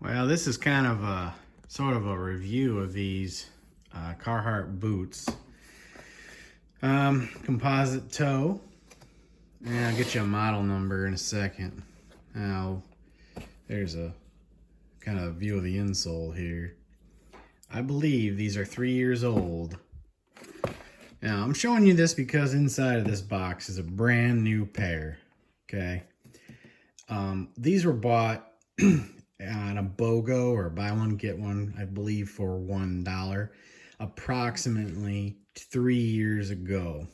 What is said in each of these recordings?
Well, this is kind of a sort of a review of these Carhartt boots. Composite toe. And I'll get you a model number in a second. Now, there's a kind of view of the insole here. I believe these are 3 years old. Now, I'm showing you this because inside of this box is a brand new pair. Okay. These were bought on a BOGO or buy one get one, I believe, for $1 approximately 3 years ago.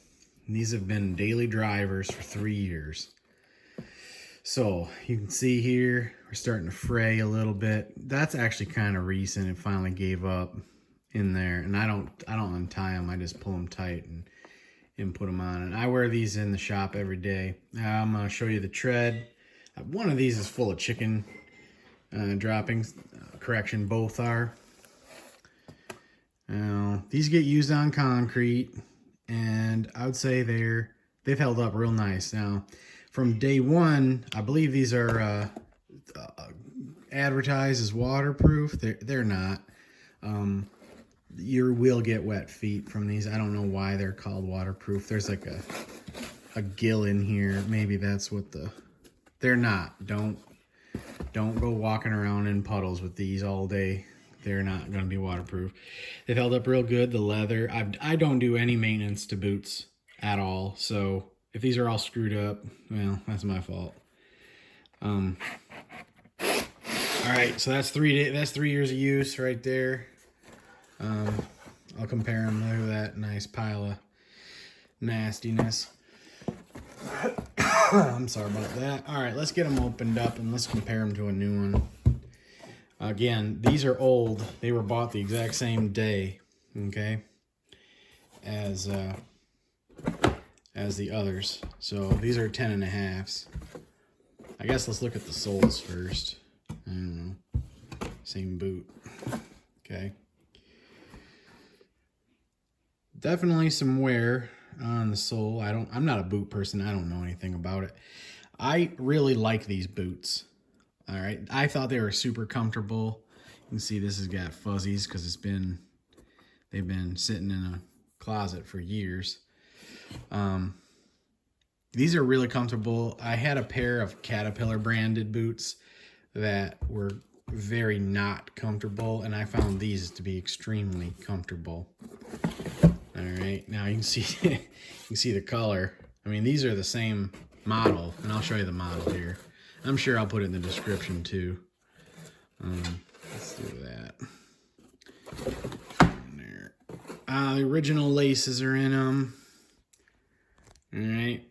And these have been daily drivers for 3 years. So you can see here we're starting to fray a little bit. That's actually kind of recent. It finally gave up in there, and I don't untie them. I just pull them tight and put them on. And I wear these in the shop every day. Now I'm going to show you the tread. One of these is full of chicken droppings. Correction, both are. Now, these get used on concrete, and I would say they've held up real nice. Now, from day one, I believe these are advertised as waterproof. They're not. You will get wet feet from these. I don't know why they're called waterproof. There's like a gill in here. Maybe that's what they're not. Don't go walking around in puddles with these all day. They're not going to be waterproof. They've held up real good. The leather, I don't do any maintenance to boots at all. So if these are all screwed up, well, that's my fault. All right, so that's 3 years of use right there. I'll compare them. Look at that nice pile of nastiness. I'm sorry about that. All right, let's get them opened up and let's compare them to a new one. Again, these are old. They were bought the exact same day, okay, as the others. So these are 10.5s. I guess let's look at the soles first. I don't know. Same boot. Okay. Definitely some wear on the sole. I'm not a boot person. I don't know anything about it. I really like these boots. All right. I thought they were super comfortable. You can see this has got fuzzies because they've been sitting in a closet for years. These are really comfortable. I had a pair of Caterpillar branded boots that were very not comfortable, and I found these to be extremely comfortable. All right, now you can see the color. I mean, these are the same model, and I'll show you the model here. I'm sure I'll put it in the description too. Let's do that. There. The original laces are in them. All right.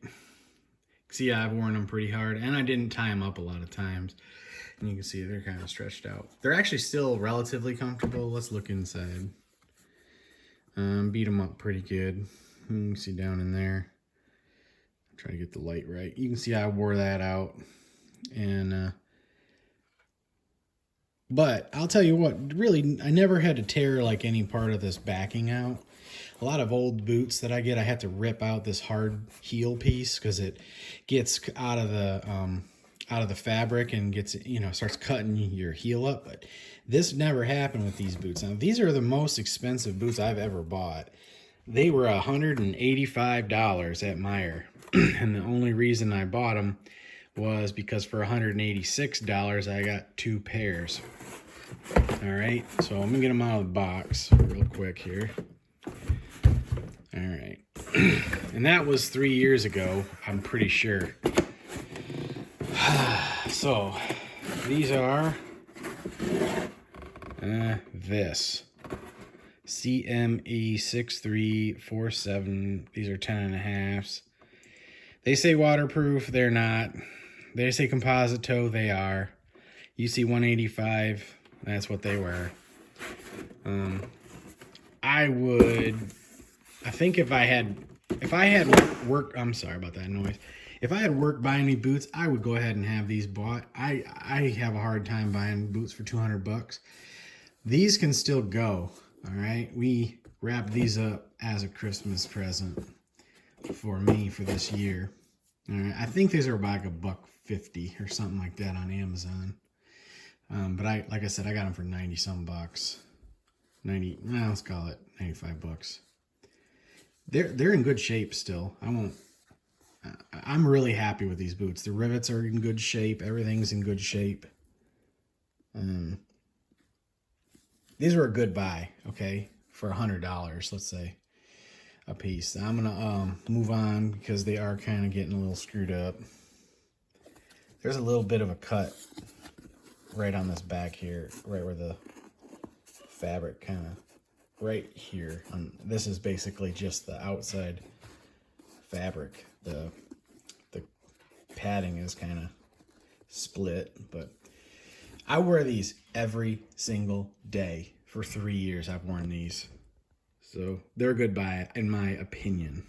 See, I've worn them pretty hard, and I didn't tie them up a lot of times. And you can see they're kind of stretched out. They're actually still relatively comfortable. Let's look inside. Beat them up pretty good. You can see down in there. I'm trying to get the light right. You can see I wore that out. And but I'll tell you what, really, I never had to tear like any part of this backing out. A lot of old boots that I get, I have to rip out this hard heel piece because it gets out of the fabric and gets, starts cutting your heel up. But this never happened with these boots. Now, these are the most expensive boots I've ever bought. They were $185 at Meijer. And the only reason I bought them was because for $186, I got 2 pairs. All right, so I'm gonna get them out of the box real quick here. All right, and that was 3 years ago, I'm pretty sure. So these are this CME6347. These are 10.5s. They say waterproof, they're not. They say composite toe, they are. You see 185, that's what they were. I think if I had work, I'm sorry about that noise. If I had work buying me boots, I would go ahead and have these bought. I have a hard time buying boots for $200. These can still go, all right? We wrapped these up as a Christmas present for me for this year. All right, I think these are about like $1.50 or something like that on Amazon. But like I said, I got them for 90 some bucks. 90, well, let's call it 95 bucks. They're in good shape still. I'm really happy with these boots. The rivets are in good shape. Everything's in good shape. These were a good buy, okay, for $100, let's say, a piece. I'm gonna move on because they are kind of getting a little screwed up. There's a little bit of a cut right on this back here, right where the fabric kind of, right here. This is basically just the outside fabric. The padding is kind of split, but I wear these every single day. For 3 years I've worn these. So they're a good buy in my opinion.